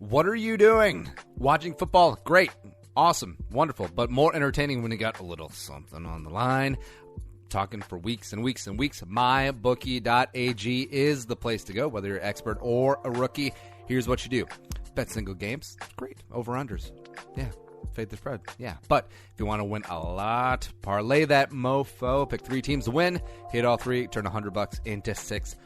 What are you doing? Watching football? Great. Awesome. Wonderful. But more entertaining when you got a little something on the line. Talking for weeks and weeks and weeks. MyBookie.ag is the place to go, whether you're an expert or a rookie. Here's what you do. Bet single games. Great. Over-unders. Yeah. Fade the spread. Yeah. But if you want to win a lot, parlay that mofo. Pick 3 teams to win. Hit all 3. Turn $100 into $600.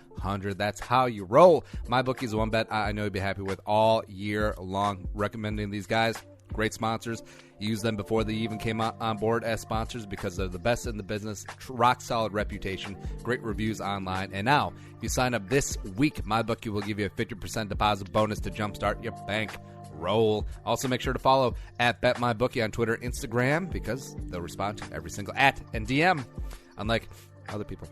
That's how you roll. MyBookie is the one bet I know you'll be happy with all year long. Recommending these guys. Great sponsors. Use them before they even came on board as sponsors because they're the best in the business. Rock solid reputation. Great reviews online. And now, if you sign up this week, MyBookie will give you a 50% deposit bonus to jumpstart your bank roll. Also, make sure to follow at BetMyBookie on Twitter, Instagram, because they'll respond to every single @ and DM, unlike other people.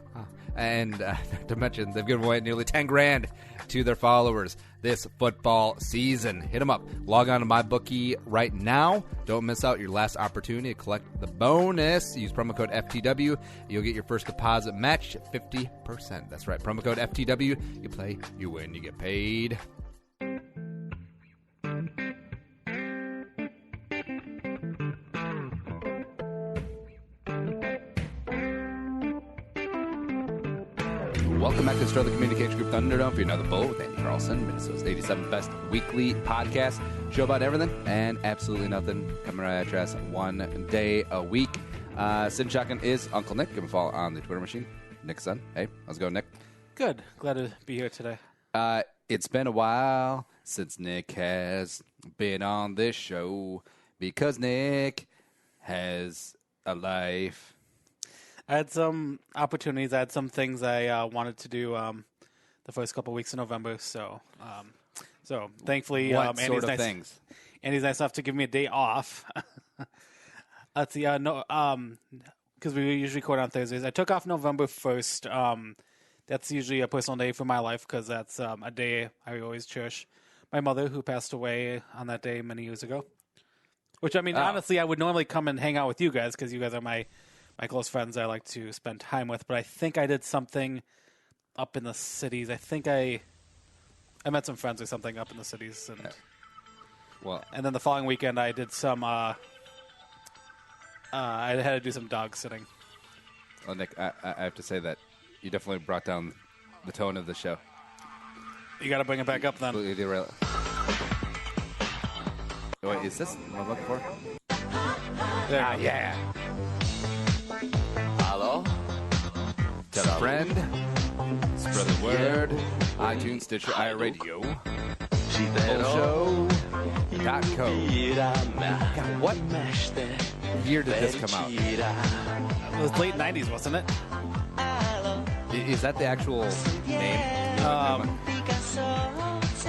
And not to mention, they've given away nearly $10,000 to their followers this football season. Hit them up. Log on to MyBookie right now. Don't miss out your last opportunity to collect the bonus. Use promo code FTW. You'll get your first deposit matched at 50%. That's right. Promo code FTW. You play, you win, you get paid. Welcome back to the Sterling Communication Group Thunderdome for another Bull with Andy Carlson, Minnesota's 87th best weekly podcast. Show about everything and absolutely nothing. Coming right at your ass one day a week. Sitting shotgun is Uncle Nick. Give him a follow on the Twitter machine. Nick's son. Hey, how's it going, Nick? Good. Glad to be here today. It's been a while since Nick has been on this show because Nick has a life. I had some opportunities. I had some things I wanted to do the first couple weeks in November. So thankfully, What sort of things? Andy's nice enough to give me a day off. Let's see. Because we usually record on Thursdays. I took off November 1st. That's usually a personal day for my life because that's a day I always cherish my mother, who passed away on that day many years ago. Which, I mean, honestly, I would normally come and hang out with you guys because you guys are my close friends I like to spend time with, but I think I did something up in the cities. I think I met some friends or something up in the cities, and then the following weekend I did some. I had to do some dog sitting. Well, Nick, I have to say that you definitely brought down the tone of the show. You got to bring it back up then. Wait, is this what I'm looking for? Yeah. Hello? Tell a friend. Spread the word. iTunes, Stitcher, iRadio. Bullshow.co. God, what year did this come out? It was late 90s, wasn't it? Is that the actual name?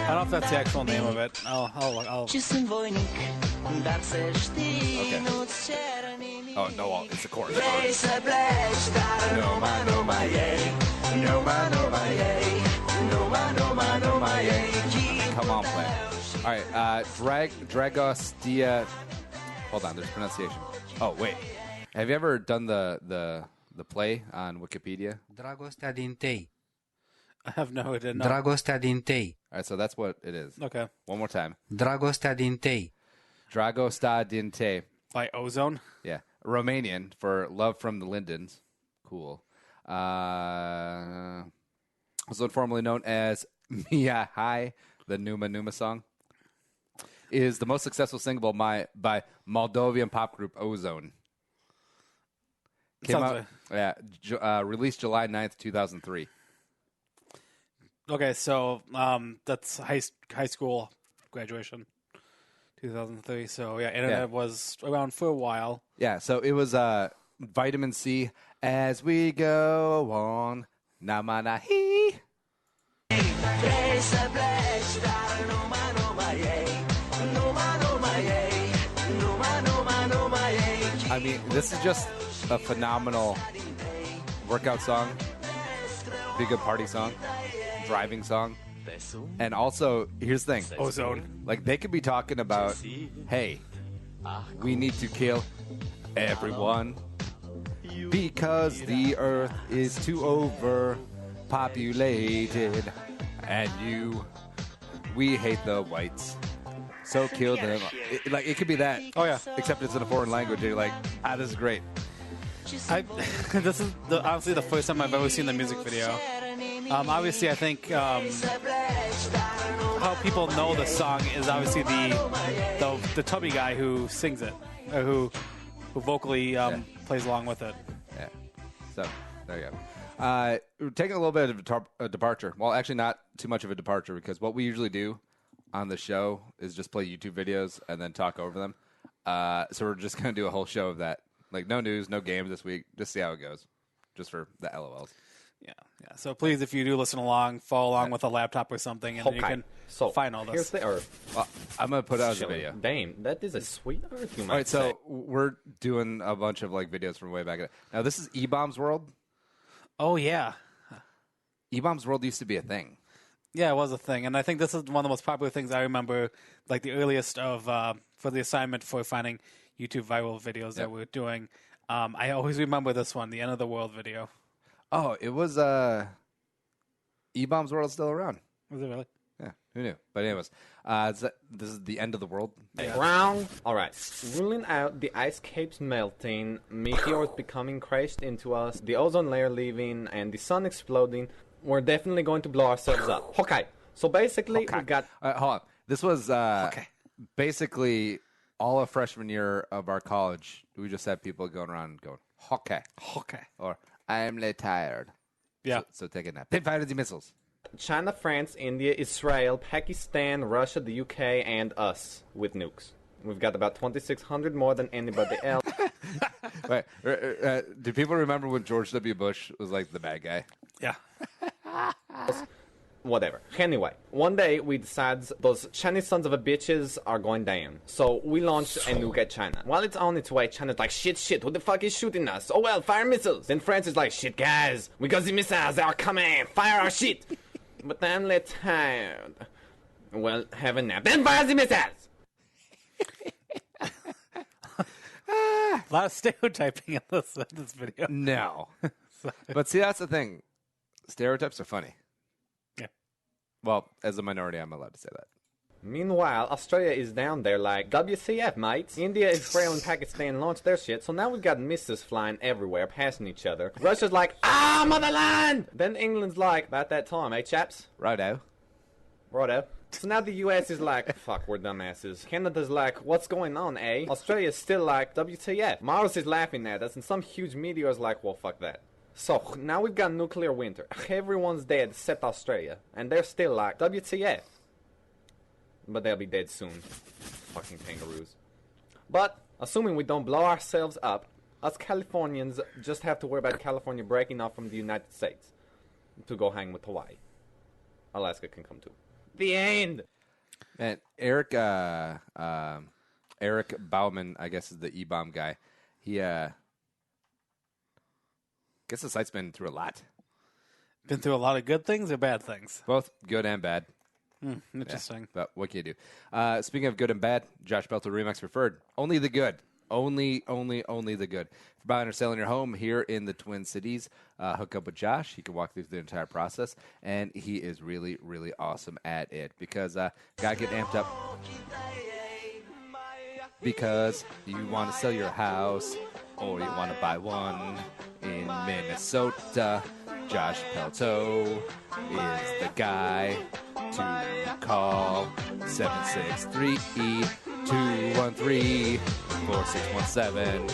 I don't know if that's the actual name of it. I'll Okay. Oh, no, it's the chorus. Come on, play. All right, Dragostea. Hold on, there's pronunciation. Oh, wait. Have you ever done the play on Wikipedia? Dragostea din tei. I have no idea. No. Dragostea din tei. All right, so that's what it is. Okay. One more time. Dragostea din tei. Dragostea din tei. By Ozone? Yeah. Romanian for Love from the Lindens. Cool. Also formerly known as Mia Hai, the Numa Numa song, is the most successful single by Moldovan pop group Ozone. Released July 9th, 2003. Okay, so that's high school graduation, 2003. So yeah, internet was around for a while. Yeah, so it was Vitamin C as we go on. Namanahi. I mean, this is just a phenomenal workout song, be a good party song, driving song, and also, here's the thing. Ozone. Like, they could be talking about, hey, we need to kill everyone because the earth is too overpopulated, and we hate the whites. so killed him. It could be that. Oh, yeah. Except it's in a foreign language. You're like, this is great. This is honestly the first time I've ever seen the music video. Obviously, I think how people know the song is obviously the tubby guy who sings it, or who vocally plays along with it. Yeah. So there you go. We're taking a little bit of a departure. Well, actually, not too much of a departure, because what we usually do on the show is just play YouTube videos and then talk over them. So we're just going to do a whole show of that. Like, no news, no games this week. Just see how it goes. Just for the LOLs. Yeah. So please, if you do listen along, follow along with a laptop or something, and then you can find all this. Here's the Earth. Well, I'm going to put out a video. Damn, that is a sweet Earth, you might All right, say. so we're doing a bunch of videos from way back. Now, this is E-Bomb's World. Oh, yeah. E-Bomb's World used to be a thing. Yeah, it was a thing. And I think this is one of the most popular things I remember, like the earliest of, for the assignment for finding YouTube viral videos that we're doing. I always remember this one, the End of the World video. Oh, it was E-Bomb's World still around. Was it really? Yeah, who knew? But anyways, this is the end of the world. Wrong. All right. Ruling out the ice caps melting, meteors becoming crashed into us, the ozone layer leaving, and the sun exploding, we're definitely going to blow ourselves up. Okay. So basically, we got... hold on. This was basically all of freshman year of our college. We just had people going around going, okay. Or, I am tired. Yeah. So take a nap. They fired the missiles. China, France, India, Israel, Pakistan, Russia, the UK, and us with nukes. We've got about 2,600 more than anybody else. Wait, do people remember when George W. Bush was like the bad guy? Yeah. Whatever. Anyway, one day we decide those Chinese sons of a bitches are going down. So we launched a nuke at China. While it's on its way, China's like, shit, who the fuck is shooting us? Oh well, fire missiles. Then France is like, shit guys, we got the missiles, they are coming, fire our shit. But I'm tired. Well, have a nap. Then fire the missiles! A lot of stereotyping in this video. No. But see, that's the thing. Stereotypes are funny. Yeah. Well, as a minority, I'm allowed to say that. Meanwhile, Australia is down there like, WCF, mates. India, Israel, and Pakistan launched their shit, so now we've got missiles flying everywhere, passing each other. Russia's like, motherland! Then England's like, about that time, eh, chaps? Righto. So now the US is like, fuck, we're dumbasses. Canada's like, what's going on, eh? Australia's still like, WTF. Mars is laughing at us, and some huge meteor's like, well, fuck that. So, now we've got nuclear winter. Everyone's dead except Australia. And they're still like, WTF. But they'll be dead soon. Fucking kangaroos. But, assuming we don't blow ourselves up, us Californians just have to worry about California breaking off from the United States to go hang with Hawaii. Alaska can come too. The end! And Eric Bauman, I guess, is the E-Bomb guy. He, guess the site's been through a lot. Been through a lot of good things or bad things? Both good and bad. Interesting. Yeah, but what can you do? Speaking of good and bad, Josh Belter Remax Preferred. Only the good. Only the good. If you're buying or selling your home here in the Twin Cities, hook up with Josh. He can walk through the entire process, and he is really, really awesome at it because gotta get amped up because you want to sell your house or you want to buy one in Minnesota. Josh Pelto is the guy to call. 763-213-4617.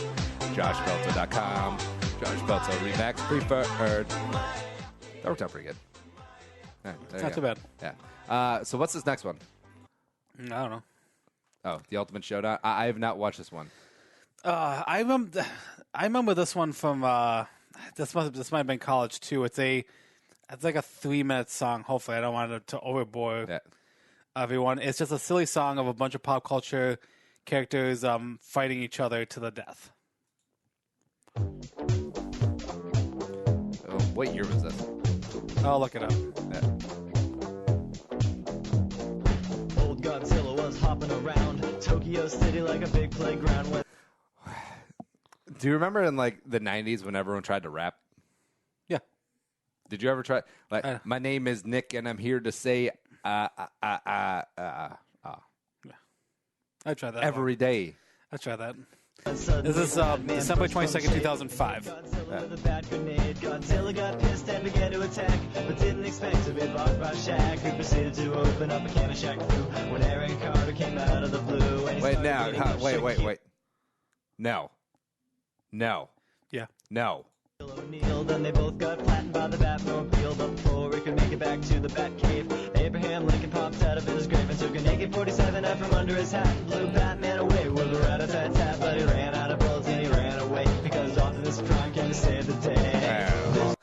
JoshPelto.com. Josh Pelto Remax Preferred. That worked out pretty good. It's not too bad. Yeah. So what's this next one? I don't know. Oh, the Ultimate Showdown. I have not watched this one. I remember this one from this might have been college too. It's like a 3-minute song. Hopefully, I don't want it to overbore everyone. It's just a silly song of a bunch of pop culture characters fighting each other to the death. Oh, what year was this? I'll look it up. Yeah. Old Godzilla was hopping around Tokyo City like a big playground. Do you remember in like the 90s when everyone tried to rap? Yeah. Did you ever try? Like, my name is Nick, and I'm here to say, Yeah. I tried that. every day. I tried that. This is December 22nd, 2005. Godzilla with a bad grenade. Godzilla got pissed and began to attack, but didn't expect to be blocked by Shaq, who proceeded to open up a can of Shaq Fu when Aaron Carter came out of the blue. And he Wait, started now. getting Wait. No. Yeah. No. O'Neal, then they both got flattened by the Batmobile, but before we could make it back to the Batcave, Abraham Lincoln popped out of his grave and took an AK-47 out from under his hat and blew Batman away with a rat-a-tat-tat, but he ran out of bullets and he ran away because Optimus Prime came to save the day.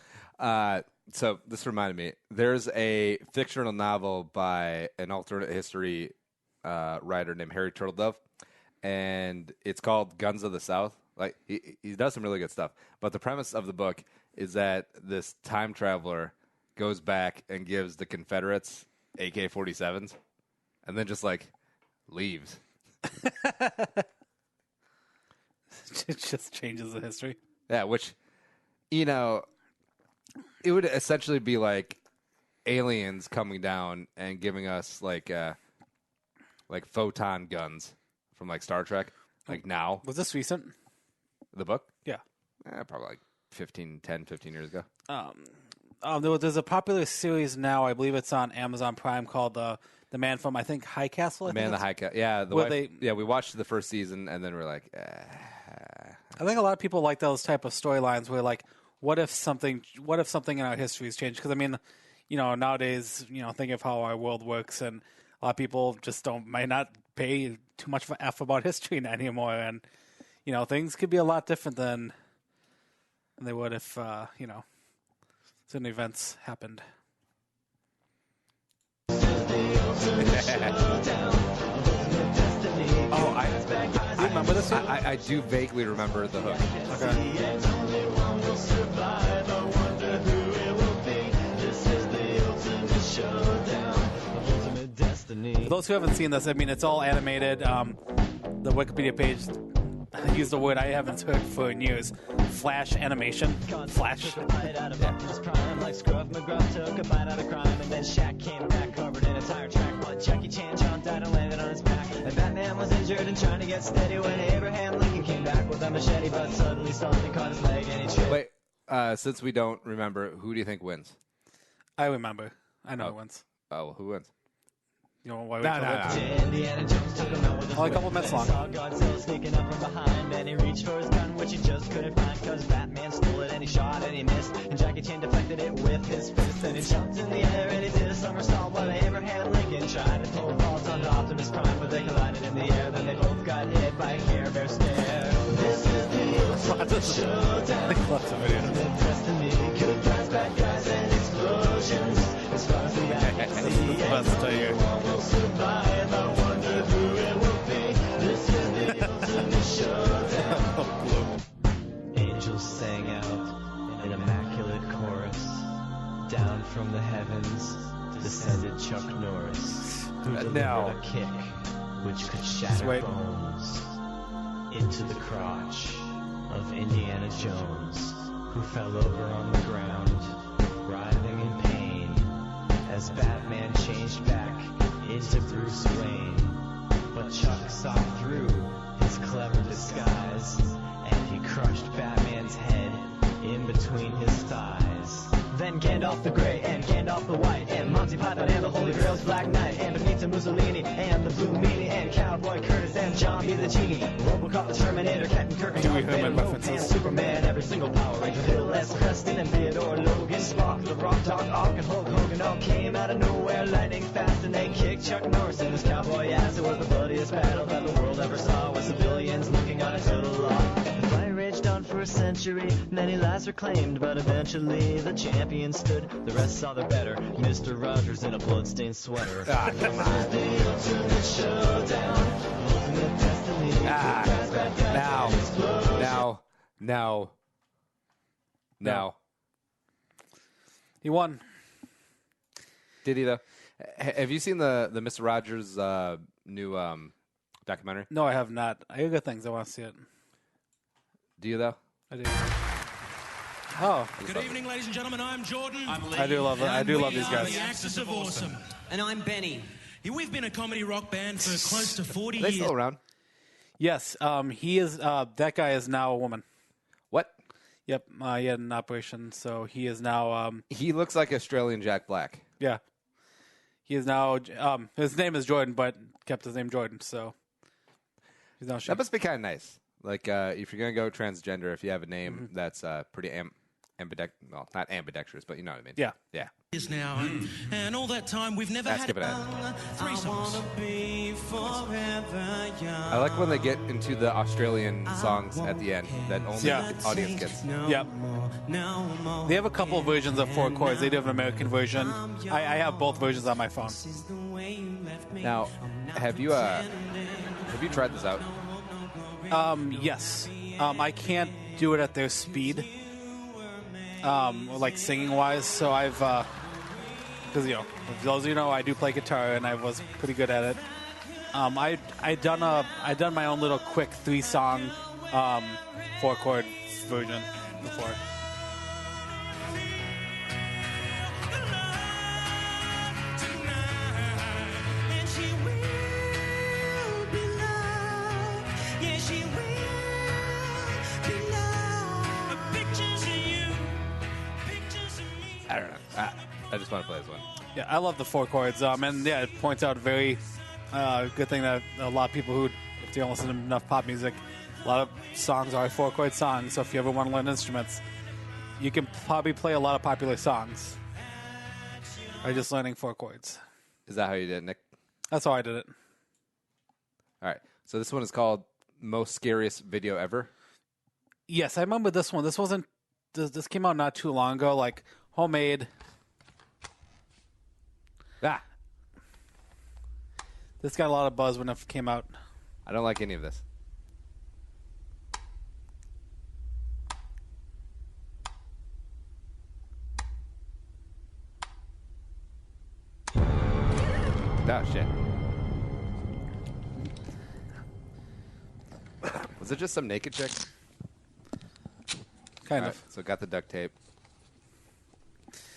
So this reminded me. There's a fictional novel by an alternate history writer named Harry Turtledove, and it's called Guns of the South. Like he does some really good stuff. But the premise of the book is that this time traveler goes back and gives the Confederates AK-47s, and then just like leaves. It just changes the history. Yeah, which, you know, it would essentially be like aliens coming down and giving us like photon guns from like Star Trek. Like now, Was this recent? the book, Yeah. probably like 15 years ago. There's a popular series now. I believe it's on Amazon Prime called The Man from, I think, High Castle. Man in the High Castle. Yeah, Where we watched the first season and then we're like, I think a lot of people like those type of storylines where, like, what if something in our history has changed? Because I mean, you know, nowadays, you know, think of how our world works, and a lot of people just might not pay too much of an F about history anymore, and you know, things could be a lot different than they would if you know, certain events happened. oh, You remember this one? I do vaguely remember the hook. For those who haven't seen this, I mean, it's all animated. The Wikipedia page used the word I haven't heard for in years. Flash animation. Flash. Like Scruff McGruff took a bite out of crime, and then Shaq came back covered in a tire track. But Jackie Chan jumped out and landed on his back, and Batman was injured and trying to get steady when Abraham Lincoln came back with a machete, but suddenly something caught his leg and he tripped. Wait, since we don't remember, who do you think wins? I remember. I know who wins. Oh, well, who wins? You know why we No. Indiana Jones took him out with his Only a couple minutes long. Saw Godzilla sneaking up from behind, and he reached for his gun, which he just couldn't find, because Batman stole it, and he shot, and he missed, and Jackie Chan deflected it with his fist, and he jumped in the air, and he did a somersault, while Abraham Lincoln tried to throw a vault onto Optimus Prime, but they collided in the air, then they both got hit by a Care Bear stare. This is the ultimate showdown. Lots of videos. Destiny, good guys, bad guys, and explosions. As far as the eye can see, the best tiger. won't survive. I wonder who it will be. This is the ultimate showdown. Angels sang out in immaculate chorus. Down from the heavens descended Chuck Norris, who delivered now. a kick which could shatter wait. bones into the crotch of Indiana Jones, who fell over on the ground, writhing in pain, as Batman changed back into Bruce Wayne. But Chuck saw through his clever disguise, and he crushed Batman's head in between his thighs. Then Gandalf the Grey and Gandalf the White and Monty Python and the Holy Grail's Black Knight and Benito Mussolini and the Blue Meanie and Cowboy Curtis and John B. the Genie, Robocop the Terminator, Captain Kirk and Dewey Darth Vader, Herman Lopan, references. Superman, every single Power Ranger, Bill S. Preston and Theodore Logan, Spock, the Rock, Doc Ock and Hulk Hogan all came out of nowhere lightning fast, and they kicked Chuck Norris in his cowboy ass. It was the bloodiest battle that the world ever saw, with civilians looking on a total loss. The fight raged on for a century, many lives were claimed, but eventually the champion stood. The rest saw the better, Mr. Rogers in a bloodstained sweater. Ah, come on. The ultimate showdown, ultimate destiny. Now. He won. Did he though? Have you seen the Mr. Rogers new documentary? No, I have not. I hear good things. I want to see it. Do you though? I do. Oh, Good evening, ladies and gentlemen. I'm Jordan. I'm Lee. I do love it. I do love these guys. The Axis of Awesome. And I'm Benny. We've been a comedy rock band for close to 40 Are they years. still around? Yes, he is. That guy is now a woman. What? Yep, he had an operation, so he is now. He looks like Australian Jack Black. Yeah, he is now. His name is Jordan, but kept his name Jordan, so he's now. That must be kind of nice. Like, if you're going to go transgender, if you have a name that's pretty ambidextrous. Well, not ambidextrous, but you know what I mean. Yeah. Yeah. Years now, and all that time we've never Skip had it out. 3 songs. I like when they get into the Australian songs at the end that only the audience gets. Yep. They have a couple of versions of 4 chords. They do have an American version. I have both versions on my phone. Now, have you tried this out? Yes. I can't do it at their speed, like singing wise. So I've, because for those of you know, I do play guitar and I was pretty good at it. I done my own little quick 3-song 4 chord version before. I don't know. I just want to play this one. Yeah, I love the 4 chords. And yeah, it points out very good thing that a lot of people who, if they don't listen to enough pop music, a lot of songs are 4 chord songs. So if you ever want to learn instruments, you can probably play a lot of popular songs by just learning 4 chords. Is that how you did it, Nick? That's how I did it. All right. So this one is called Most Scariest Video Ever. Yes, I remember this one. This came out not too long ago, like homemade. This got a lot of buzz when it came out. I don't like any of this. Oh, shit. Was it just some naked chick? Kind All of. right, so got the duct tape.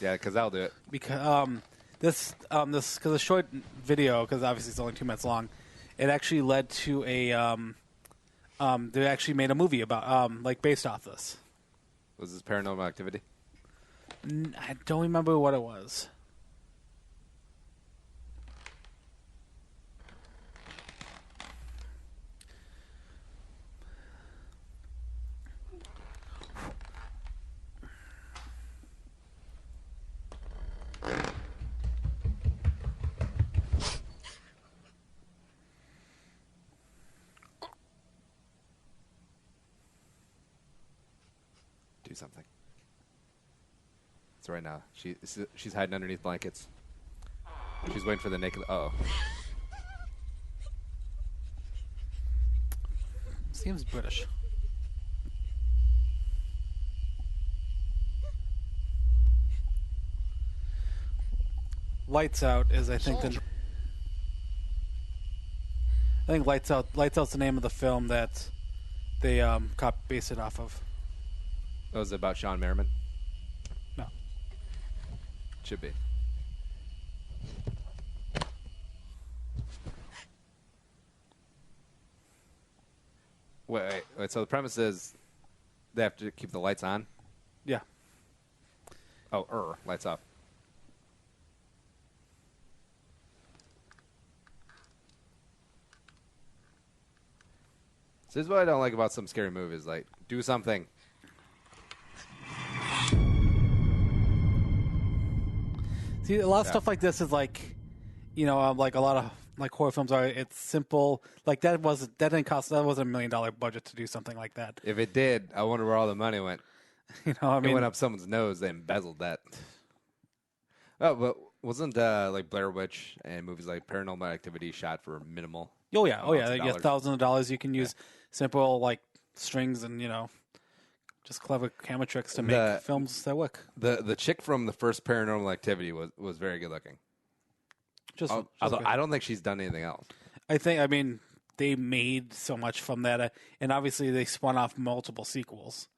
Yeah, because that'll do it. Because this because a short video, because obviously it's only 2 minutes long, it actually led to a they actually made a movie about like based off this. Was this Paranormal Activity? I don't remember what it was. Do something. So right now, she's hiding underneath blankets. She's waiting for the naked. Uh-oh. Seems British. Lights Out is, I think, Lights Out's the name of the film that they based it off of. Oh, is it about Sean Merriman? No. Should be. Wait. So the premise is they have to keep the lights on? Yeah. Oh, lights off. So this is what I don't like about some scary movies. Like, do something. See, a lot of stuff like this is like, like a lot of like horror films are. It's simple. Like that wasn't $1 million budget to do something like that. If it did, I wonder where all the money went. It It went up someone's nose. They embezzled that. Oh, but wasn't like Blair Witch and movies like Paranormal Activity shot for minimal? Oh yeah. amounts of You get thousands of dollars. You can use simple like strings and just clever camera tricks to make films that work. The chick from the first Paranormal Activity was very good looking. Although I don't think she's done anything else. I mean, they made so much from that, and obviously they spun off multiple sequels.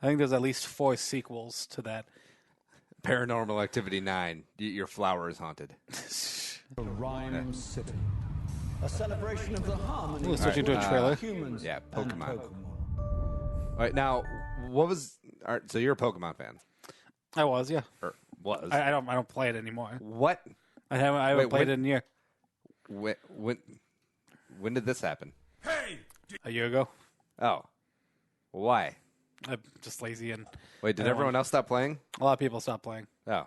I think there's at least 4 sequels to that. Paranormal Activity 9. Your flower is haunted. Rhyme City. A celebration of the harmony. We're switching to a trailer. Humans Yeah, and Pokemon. All right, now, what was... All right, so you're a Pokemon fan. I was, yeah. Or was. I don't play it anymore. What? I haven't played it in a year. When did this happen? A year ago. Oh. Why? I'm just lazy and Wait, did I don't everyone else stop playing? a lot of people stopped playing. Oh.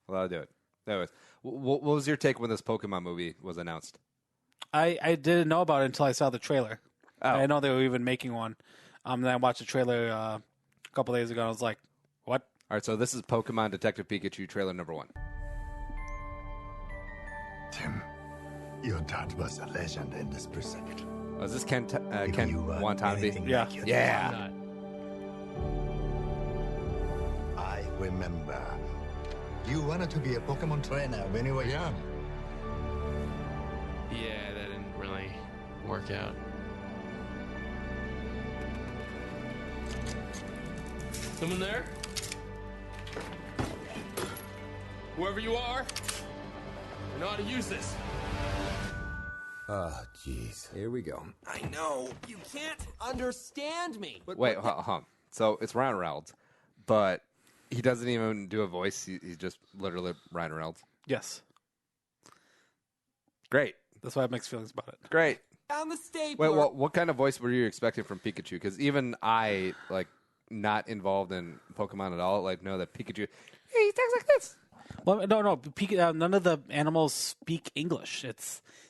Well, I'll do it. Anyways, what was your take when this Pokemon movie was announced? I didn't know about it until I saw the trailer. Oh. I didn't know they were even making one. Then I watched the trailer a couple days ago and I was like, what? All right, so this is Pokemon Detective Pikachu trailer number 1. Tim, your dad was a legend in this precinct. Oh, is this Ken If Ken you were Watanabe? anything Yeah. like your Yeah. dad, I remember. You wanted to be a Pokemon trainer when you were young. Yeah, that didn't really work out. Someone there? Whoever you are, I know how to use this. Oh, jeez. Here we go. I know. You can't understand me. Wait, hold on. So it's Ryan Reynolds, but he doesn't even do a voice. He's just literally Ryan Reynolds. Yes. Great. That's why I have mixed feelings about it. Great. Down the stapler. Wait, what kind of voice were you expecting from Pikachu? Because even I, like, not involved in Pokemon at all, like, know that Pikachu, hey, he talks like this. Well, no. None of the animals speak English.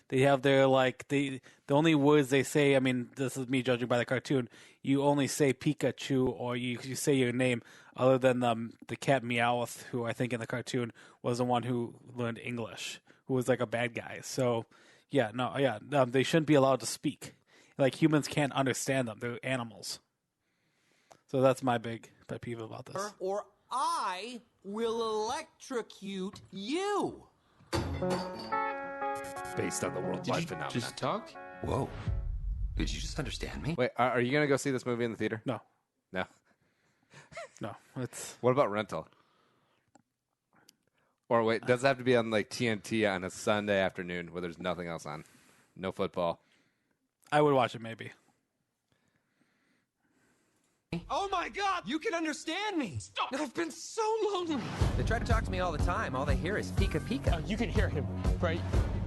They have their the only words they say. I mean, this is me judging by the cartoon. You only say Pikachu, or you say your name, other than the cat Meowth, who I think in the cartoon was the one who learned English, who was like a bad guy. So, they shouldn't be allowed to speak. Like humans can't understand them; they're animals. So that's my big pet peeve about this. Or I will electrocute you. Based on the worldwide phenomenon. Just talk? Whoa. Did you just understand me? Wait, are you going to go see this movie in the theater? No, No. it's What about rental? Or wait, does it have to be on like TNT on a Sunday afternoon where there's nothing else on? No football. I would watch it maybe. Oh my God! You can understand me. Stop! I've been so lonely. They try to talk to me all the time. All they hear is Pika Pika. You can hear him, right?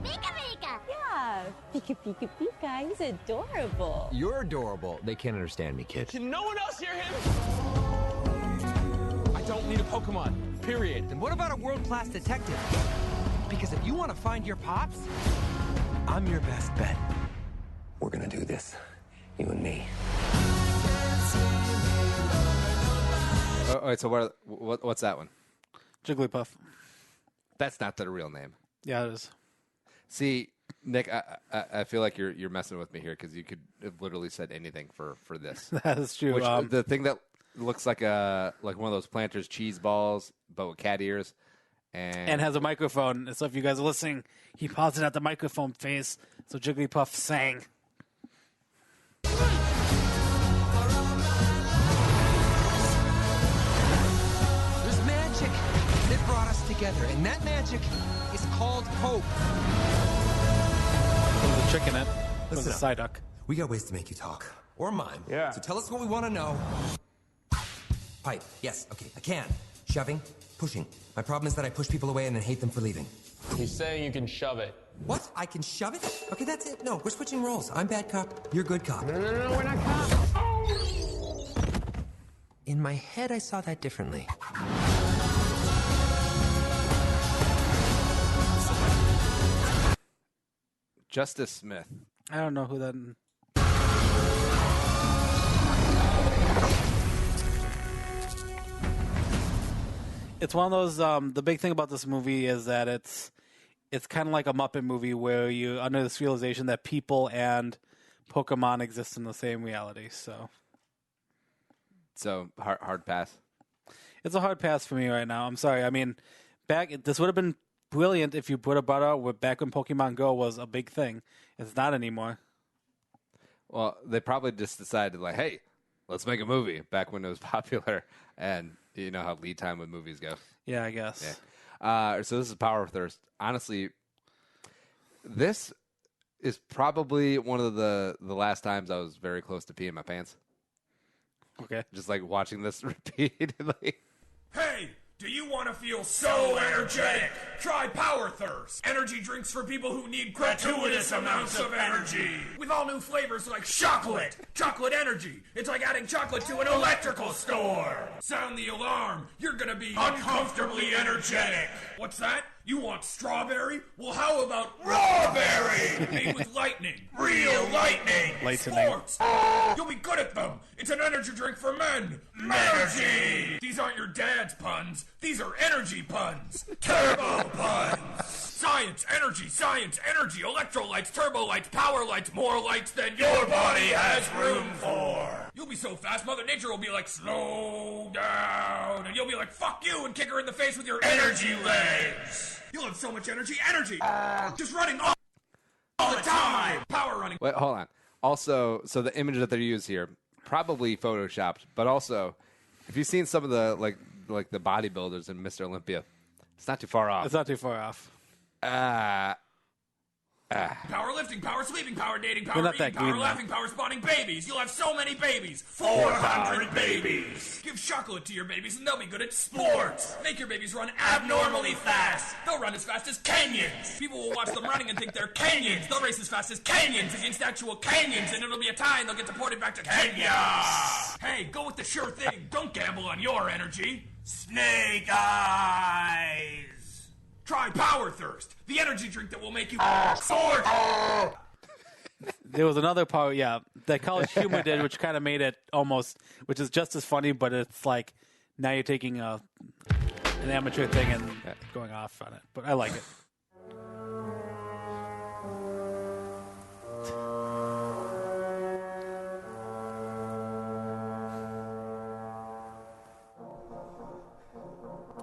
Pika Pika! Yeah, Pika Pika Pika. He's adorable. You're adorable. They can't understand me, kid. Can no one else hear him? I don't need a Pokemon. Period. And what about a world-class detective? Because if you want to find your pops, I'm your best bet. We're gonna do this. You and me. Oh, wait, so what's that one? Jigglypuff. That's not the real name. Yeah, it is. See, Nick, I feel like you're messing with me here because you could have literally said anything for this. That is true. Which, the thing that looks like one of those Planters cheese balls, but with cat ears, and has a microphone. So if you guys are listening, he paused it at the microphone phase. So Jigglypuff sang. There's magic that brought us together, and that magic is called hope. There's a chick in it. There's a Listen up. Psyduck. We got ways to make you talk. Or mime. Yeah. So tell us what we want to know. Pipe. Yes. Okay. I can. Shoving. Pushing. My problem is that I push people away and then hate them for leaving. He's saying you can shove it. What? I can shove it? Okay, that's it. No, we're switching roles. I'm bad cop. You're good cop. No, we're not cops. In my head, I saw that differently. Justice Smith. I don't know who that. It's one of those. The big thing about this movie is that it's kind of like a Muppet movie where you under this realization that people and Pokemon exist in the same reality. So hard pass. It's a hard pass for me right now. I'm sorry. I mean, this would have been brilliant if you would have brought out back when Pokemon Go was a big thing. It's not anymore. Well, they probably just decided like, hey, let's make a movie back when it was popular, and You know how lead time with movies go. Yeah, I guess. Yeah. So this is Power Thirst. Honestly, this is probably one of the last times I was very close to peeing my pants. Okay. Just like watching this repeatedly. Hey, do you want to feel so energetic? Try Power Thirst. Energy drinks for people who need gratuitous amounts of energy. With all new flavors like chocolate. Chocolate energy. It's like adding chocolate to an electrical store. Sound the alarm. You're going to be uncomfortably energetic. What's that? You want strawberry? Well, how about rawberry? Made with lightning. Real lightning. Lightning. Sports. You'll be good at them. It's an energy drink for men. Energy. These aren't your dad's puns. These are energy puns. Turbo puns. Science, energy, electrolytes, turbo lights, power lights, more lights than your body has room for. You'll be so fast, Mother Nature will be like, slow down. And you'll be like, fuck you, and kick her in the face with your energy legs. You'll have so much energy. Just running all the time. Power running. Wait, hold on. Also, so the image that they use here, probably photoshopped, but also, if you've seen some of the like the bodybuilders in Mr. Olympia, it's not too far off. It's not too far off. Powerlifting, power sleeping, power dating, power not eating, that power green, laughing, power spawning babies. You'll have so many babies. 400 babies. Give chocolate to your babies and they'll be good at sports. Make your babies run abnormally fast. They'll run as fast as Kenyans. People will watch them running and think they're Kenyans. They'll race as fast as Kenyans against actual Kenyans, and it'll be a tie and they'll get deported back to Kenya. Hey, go with the sure thing. Don't gamble on your energy. Snake eyes. Try Power Thirst, the energy drink that will make you sword. There was another part, that College Humor did, which kind of made it almost, which is just as funny, but it's like now you're taking an amateur thing and going off on it. But I like it.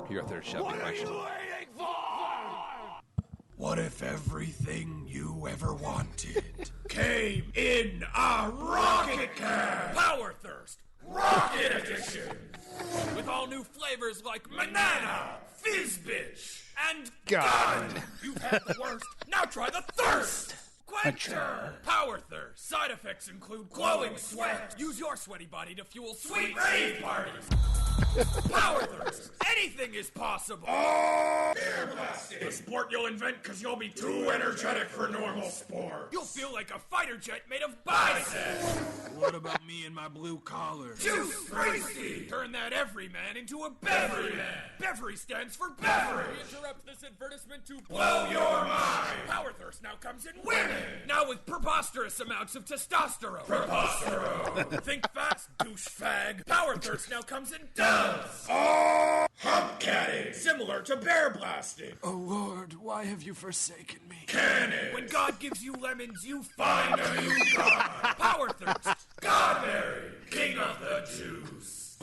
Your third shoving question. What if everything you ever wanted came in a rocket can? Power Thirst, Rocket Edition! With all new flavors like banana, fizz bitch, and gun! You've had the worst, now try the thirst! Quencher! Power Thirst. Side effects include glowing sweat. Use your sweaty body to fuel sweet rave parties. Power Thirst. Anything is possible. Air blasting. The sport you'll invent because you'll be too energetic for normal sport. You'll feel like a fighter jet made of biceps. What about me and my blue collar? Juice Racy. Turn that everyman into a Beverly man. Beverly stands for beverage. We interrupt this advertisement to blow your mind. Power Thirst now comes in women. Now with preposterous amounts of testosterone. Preposterone. Think fast, douche fag. Power Thirst now comes in doves. Oh, humpcatting. Similar to bear blasting. Oh Lord, why have you forsaken me? Cannon. When God gives you lemons, you find a new God. Power Thirst. Godberry. King of the juice.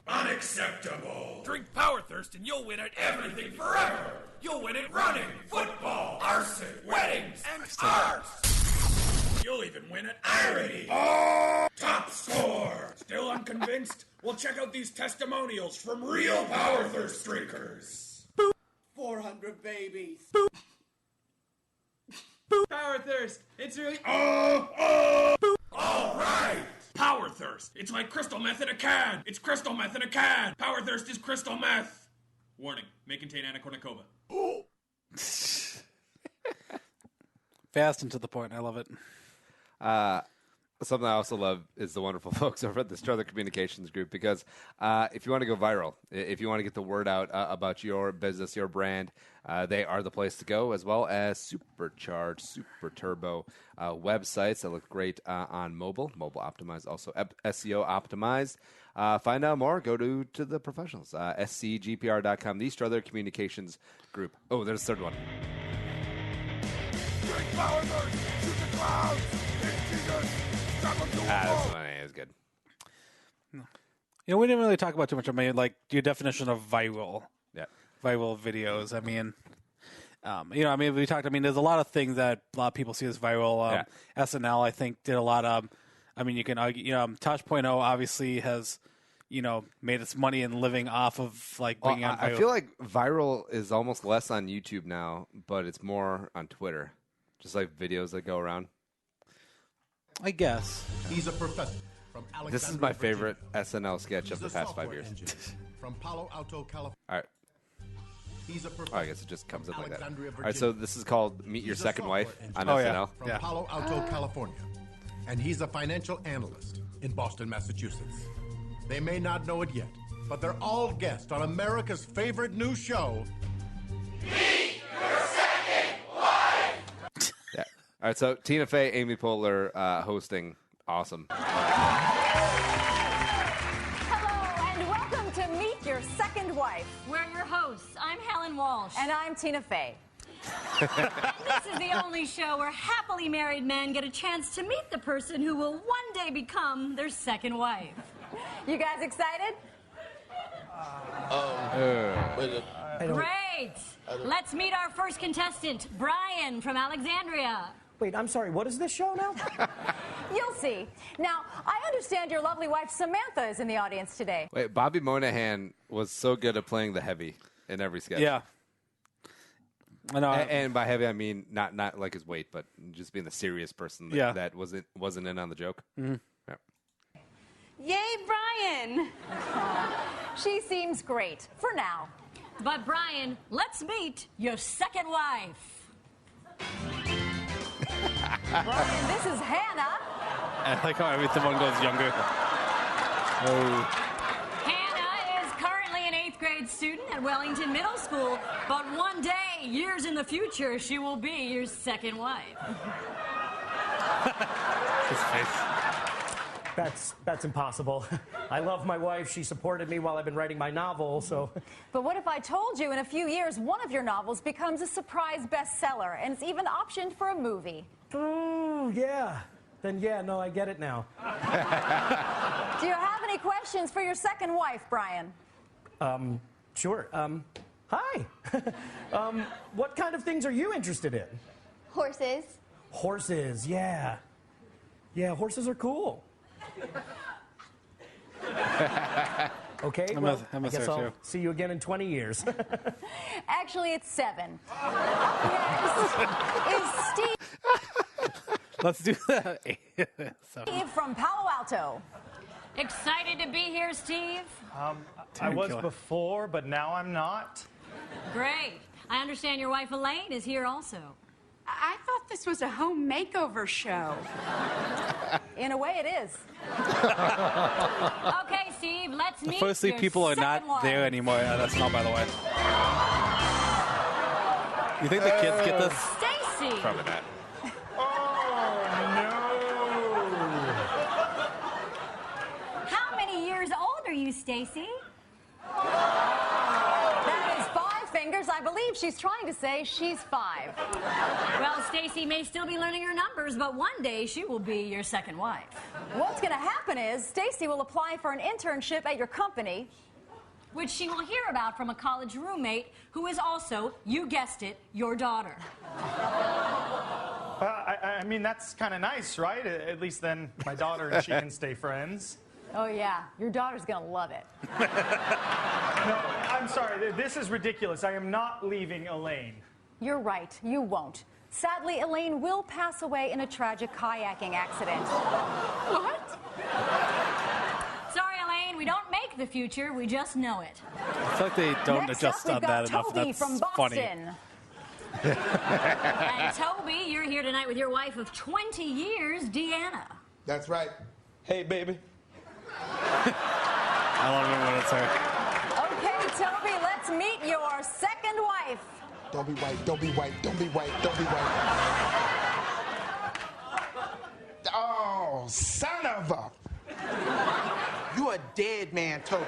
Unacceptable. Drink Power Thirst and you'll win at everything forever. You'll win at running, football, arson, weddings, and art. You'll even win at irony. Oh, top score. Still unconvinced? Well, check out these testimonials from real Power Thirst drinkers. Boop. 400 babies. Boop. Boop. Power Thirst. It's really... Boop. All right. Power Thirst. It's like crystal meth in a can. It's crystal meth in a can. Power Thirst is crystal meth. Warning, may contain anacornicova. Fast and to the point. I love it. Something I also love is the wonderful folks over at the Strother Communications Group, because if you want to go viral, if you want to get the word out about your business, your brand, they are the place to go, as well as supercharged, super turbo websites that look great on mobile optimized, also SEO optimized. Find out more, go to the professionals, scgpr.com, the Strother Communications Group. Oh, there's a third one. Drink Power Thirst, shoot the clouds, That's funny. It's good. You know, we didn't really talk about too much. I mean, like your definition of viral. Yeah. Viral videos. I mean, we talked. I mean, there's a lot of things that a lot of people see as viral. SNL, I think, did a lot of. I mean, you can argue. Tosh.0 obviously has, made its money and living off of like bringing on. I feel like viral is almost less on YouTube now, but it's more on Twitter, just like videos that go around. I guess he's a professor from Alexandria. This is my favorite SNL sketch of the past 5 years. From Palo Alto, California. All right. He's a professor. I guess it just comes up like that. All right, so this is called Meet Your Second Wife on SNL. SNL. From Palo Alto, California. And he's a financial analyst in Boston, Massachusetts. They may not know it yet, but they're all guests on America's favorite new show, Meet Your Second Wife! Yeah. All right, so Tina Fey, Amy Poehler hosting. Awesome. Hello, and welcome to Meet Your Second Wife. We're your hosts. I'm Helen Walsh. And I'm Tina Fey. This is the only show where happily married men get a chance to meet the person who will one day become their second wife. You guys excited? Great. Let's meet our first contestant, Brian from Alexandria. Wait, I'm sorry, what is this show now? You'll see. Now, I understand your lovely wife Samantha is in the audience today. Wait, Bobby Moynihan was so good at playing the heavy in every sketch. Yeah. I know. And by heavy, I mean not like his weight, but just being the serious person that wasn't in on the joke. Mm-hmm. Yeah. Yay, Brian! She seems great, for now. But Brian, let's meet your second wife. Brian, this is Hannah. I like how everyone goes younger. Hannah is currently an 8th grade student at Wellington Middle School, but one day, years in the future, she will be your second wife. His face. That's impossible. I love my wife. She supported me while I've been writing my novel, so... But what if I told you in a few years one of your novels becomes a surprise bestseller and it's even optioned for a movie? Ooh, yeah. Then yeah, no, I get it now. Do you have any questions for your second wife, Brian? Sure. Hi. What kind of things are you interested in? Horses. Horses, yeah. Yeah, horses are cool. Okay, well, I guess I'll see you again in 20 years. Actually, it's 7. Next is Steve. Let's do that. Steve from Palo Alto. Excited to be here, Steve? I was before, but now I'm not. Great. I understand your wife Elaine is here also. I thought this was a home makeover show. In a way, it is. Okay, Steve, let's meet Firstly, your people are second not wife. there anymore. That's not, by the way. You think the kids get this? Stacy. Probably not. How many years old are you, Stacy? That is 5 fingers. I believe she's trying to say she's 5. Well, Stacy may still be learning her numbers, but one day she will be your second wife. What's going to happen is Stacy will apply for an internship at your company, which she will hear about from a college roommate who is also, you guessed it, your daughter. I mean, that's kind of nice, right? At least then my daughter and she can stay friends. Oh, yeah. Your daughter's going to love it. No, I'm sorry. This is ridiculous. I am not leaving Elaine. You're right. You won't. Sadly, Elaine will pass away in a tragic kayaking accident. What? Sorry, Elaine. We don't make the future. We just know it. I feel like they don't Next adjust up, on we've got that enough. Toby That's from funny. Boston. And Toby, you're here tonight with your wife of 20 years, Deanna. That's right. Hey, baby. I love it when it's her. Okay, Toby, let's meet your second wife. Don't be white, don't be white, don't be white, don't be white. Oh, son of a... You a dead man, Toby.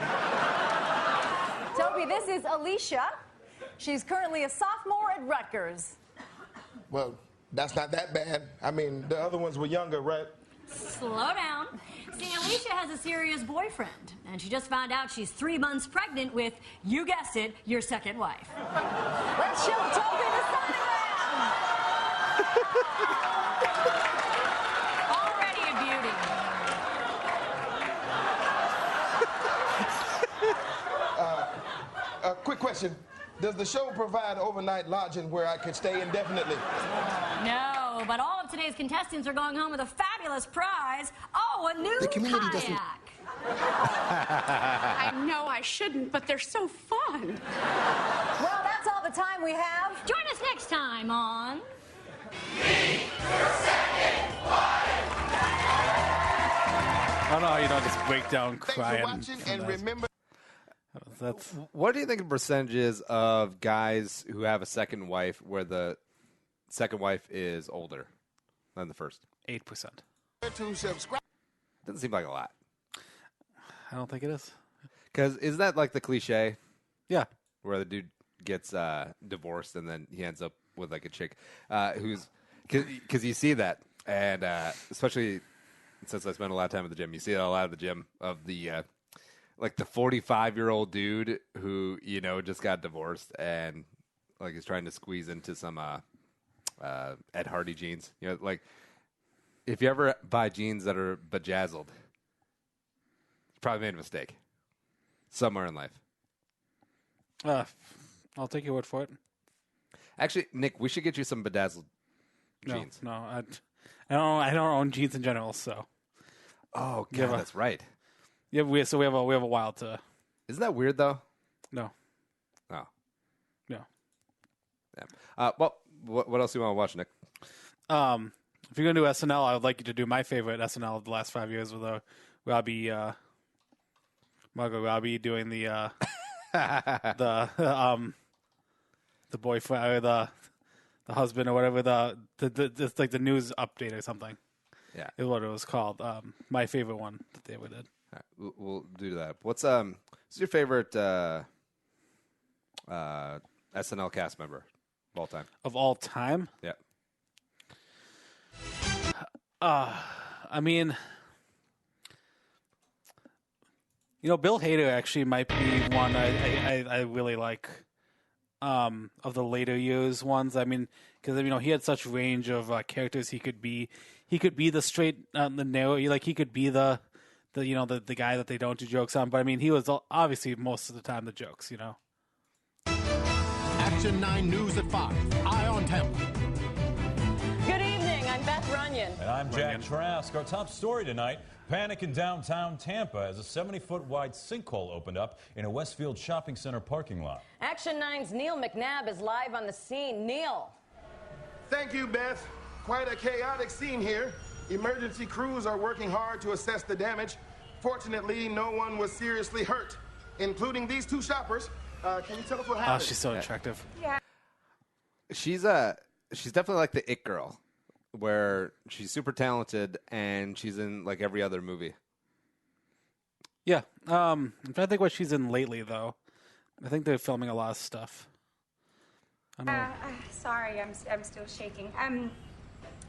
Toby, this is Alicia. She's currently a sophomore at Rutgers. Well, that's not that bad. I mean, the other ones were younger, right? Slow down. See, Alicia has a serious boyfriend, and she just found out she's 3 months pregnant with, you guessed it, your second wife. Let's show Toby the sonogram. Already a beauty. question. Does the show provide overnight lodging where I could stay indefinitely? No, but all of today's contestants are going home with a fabulous prize. Oh, a new kayak. I know I shouldn't, but they're so fun. Well, that's all the time we have. Join us next time on... I don't know how you don't just break down crying. Thanks for watching, and remember... What do you think the percentage is of guys who have a second wife where the second wife is older than the first? 8%. To subscribe. Doesn't seem like a lot. I don't think it is. Because isn't that like the cliche? Yeah. Where the dude gets divorced and then he ends up with like a chick who's... Because you see that. And especially since I spend a lot of time at the gym, you see it a lot at the gym of the... like the 45-year-old dude who, you know, just got divorced and like is trying to squeeze into some Ed Hardy jeans. You know, like if you ever buy jeans that are bejazzled, you probably made a mistake somewhere in life. I'll take your word for it. Actually, Nick, we should get you some bedazzled jeans. No, I don't own jeans in general, so. Oh, God, that's right. Yeah, we have a while to. Isn't that weird though? No. Oh. No. Yeah. Well, what else do you want to watch, Nick? If you're gonna do SNL, I would like you to do my favorite SNL of the last 5 years with Margot Robbie doing the boyfriend or the husband or whatever it's like the news update or something. Yeah, is what it was called. My favorite one that they ever did. Right, we'll do that. What's your favorite SNL cast member of all time? Of all time? Yeah. I mean, you know, Bill Hader actually might be one I really like. Of the later years ones, I mean, because you know he had such range of characters he could be. He could be the straight, the narrow. Like he could be the guy that they don't do jokes on. But I mean, he was obviously most of the time the jokes. You know. Action 9 News at 5. Eye on Tampa. Good evening. I'm Beth Runyon. And I'm Jack Trask. Our top story tonight: panic in downtown Tampa as a 70-foot wide sinkhole opened up in a Westfield shopping center parking lot. Action 9's Neil McNabb is live on the scene. Neil. Thank you, Beth. Quite a chaotic scene here. Emergency crews are working hard to assess the damage. Fortunately, no one was seriously hurt, including these two shoppers. Can you tell us what happened? Oh, she's so attractive. Yeah. She's definitely like the it girl, where she's super talented and she's in like every other movie. Yeah. I'm trying to think what she's in lately, though. I think they're filming a lot of stuff. I don't know. Sorry, I'm still shaking.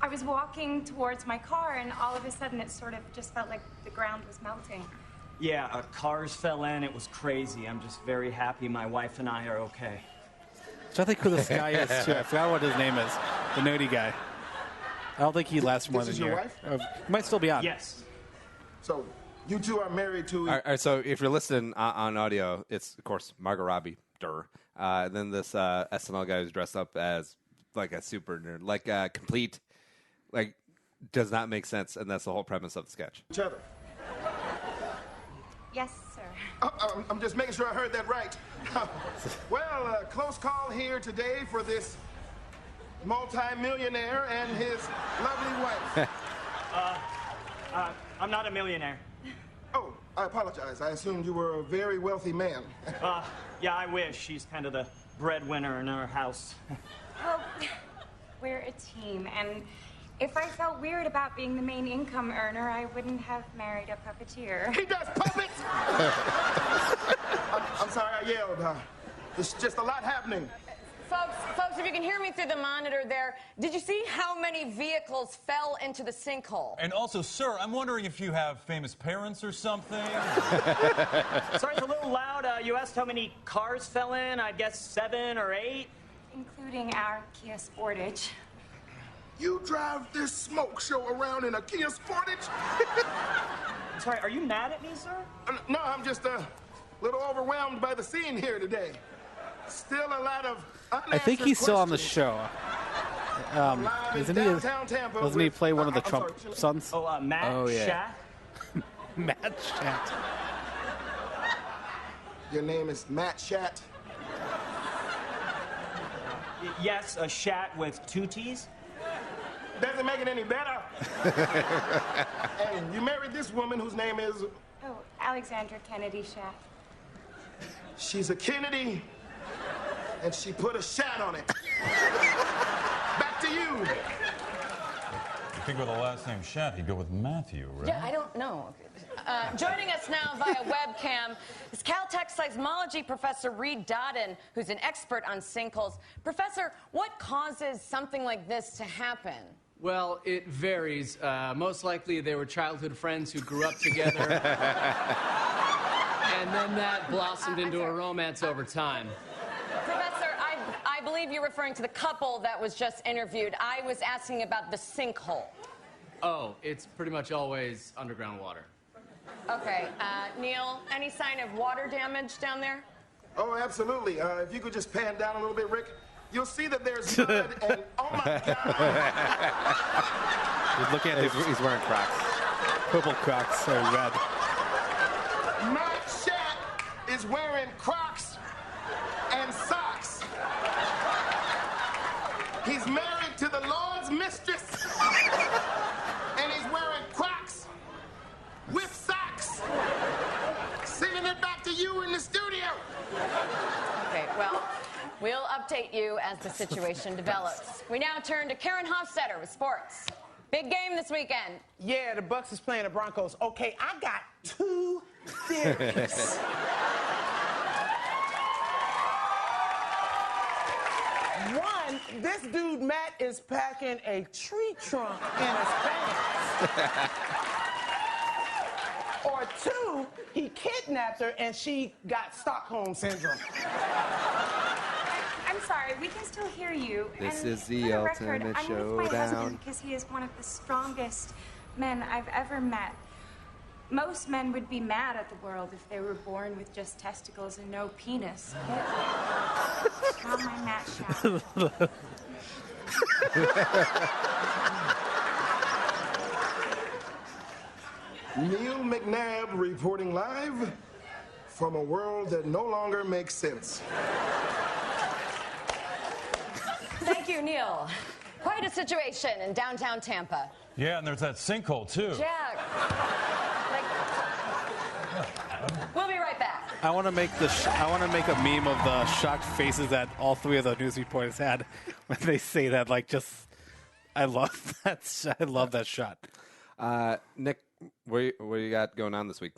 I was walking towards my car, and all of a sudden it sort of just felt like the ground was melting. Yeah, cars fell in. It was crazy. I'm just very happy my wife and I are okay. So I think who this guy is, too. I forgot what his name is. The nerdy guy. I don't think he lasts more than a year. This is your wife? He might still be on. Yes. So, you two are married to... All right, so if you're listening on audio, it's, of course, Margot Robbie. Then this SNL guy who's dressed up as, like, a super nerd. Like, complete... Like, does not make sense, and that's the whole premise of the sketch. Each other. Yes, sir. I'm just making sure I heard that right. Well, close call here today for this multi-millionaire and his lovely wife. I'm not a millionaire. Oh, I apologize. I assumed you were a very wealthy man. Yeah, I wish. She's kind of the breadwinner in our house. Well, we're a team, and if I felt weird about being the main income earner, I wouldn't have married a puppeteer. He does puppets! I'm sorry I yelled. There's just a lot happening. Folks, if you can hear me through the monitor there, did you see how many vehicles fell into the sinkhole? And also, sir, I'm wondering if you have famous parents or something. Sorry, it's a little loud. You asked how many cars fell in. I guess 7 or 8. Including our Kia Sportage. You drive this smoke show around in a Kia Sportage? Sorry, are you mad at me, sir? No, I'm just a little overwhelmed by the scene here today. Still a lot of I think he's still on the questions. show. Isn't he? Downtown Tampa Doesn't he with- play one of the I'm Trump sorry, sons? Matt Schatt. Matt Schatt. Your name is Matt Schatt. Yes, a Schatt with 2 T's. Doesn't make it any better. And you married this woman whose name is... Oh, Alexandra Kennedy Schatt. She's a Kennedy, and she put a Shat on it. Back to you. I think with the last name Shat, he'd go with Matthew, right? Yeah, I don't know. Joining us now via webcam is Caltech seismology professor Reed Dodden, who's an expert on sinkholes. Professor, what causes something like this to happen? Well, it varies. Most likely they were childhood friends who grew up together. And then that blossomed into a romance over time. Professor, I believe you're referring to the couple that was just interviewed. I was asking about the sinkhole. Oh, it's pretty much always underground water. Okay, Neil, any sign of water damage down there? Oh, absolutely. If you could just pan down a little bit, Rick, you'll see that there's mud and... Oh, my God. He's looking at He's wearing Crocs. purple Crocs or red. Matt Schatt is wearing Crocs and socks. He's married to the Lord's mistress. And he's wearing Crocs with socks. Sending it back to you in the studio. Okay, well, we'll update you as the situation develops. We now turn to Karen Hofstetter with sports. Big game this weekend. Yeah, the Bucks is playing the Broncos. Okay, I got 2 theories. One, this dude Matt is packing a tree trunk in his pants. Or 2, he kidnapped her and she got Stockholm syndrome. I'm sorry, we can still hear you. This And is the for record, ultimate I'm with my showdown. husband because he is one of the strongest men I've ever met. Most men would be mad at the world if they were born with just testicles and no penis. Not my Matt Schatt. Neil McNabb reporting live from a world that no longer makes sense. Thank you, Neil. Quite a situation in downtown Tampa. Yeah, and there's that sinkhole, too. Jack. We'll be right back. I want to make a meme of the shocked faces that all 3 of the news reporters had when they say that. Like, just, I love that. I love that shot. Nick, what you got going on this week?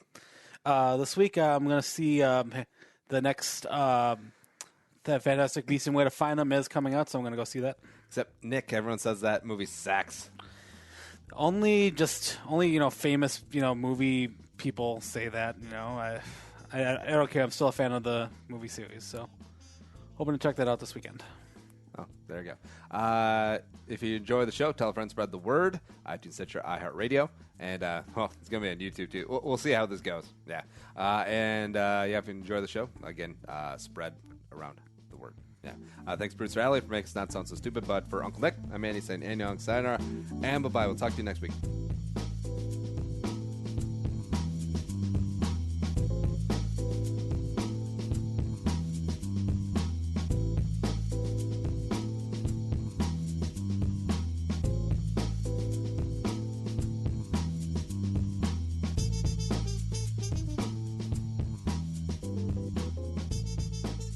This week I'm going to see the next that Fantastic Beasts and Where to Find Them is coming out, so I'm going to go see that. Except Nick, everyone says that movie sucks. Only famous movie people say that. I don't care. I'm still a fan of the movie series, so hoping to check that out this weekend. Oh, there you go. If you enjoy the show, tell a friend, spread the word. iTunes, Stitcher, iHeartRadio, and it's gonna be on YouTube too. We'll see how this goes. Yeah, if you enjoy the show, again, spread around the word. Yeah. Thanks, Bruce Riley, for making us not sound so stupid. But for Uncle Nick, I'm Andy saying, and Young, sayonara, and bye bye. We'll talk to you next week.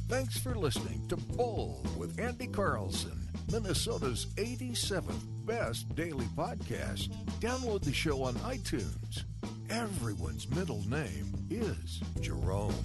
Thanks for listening to Bowl with Andy Carlson, Minnesota's 87th best daily podcast. Download the show on iTunes. Everyone's middle name is Jerome.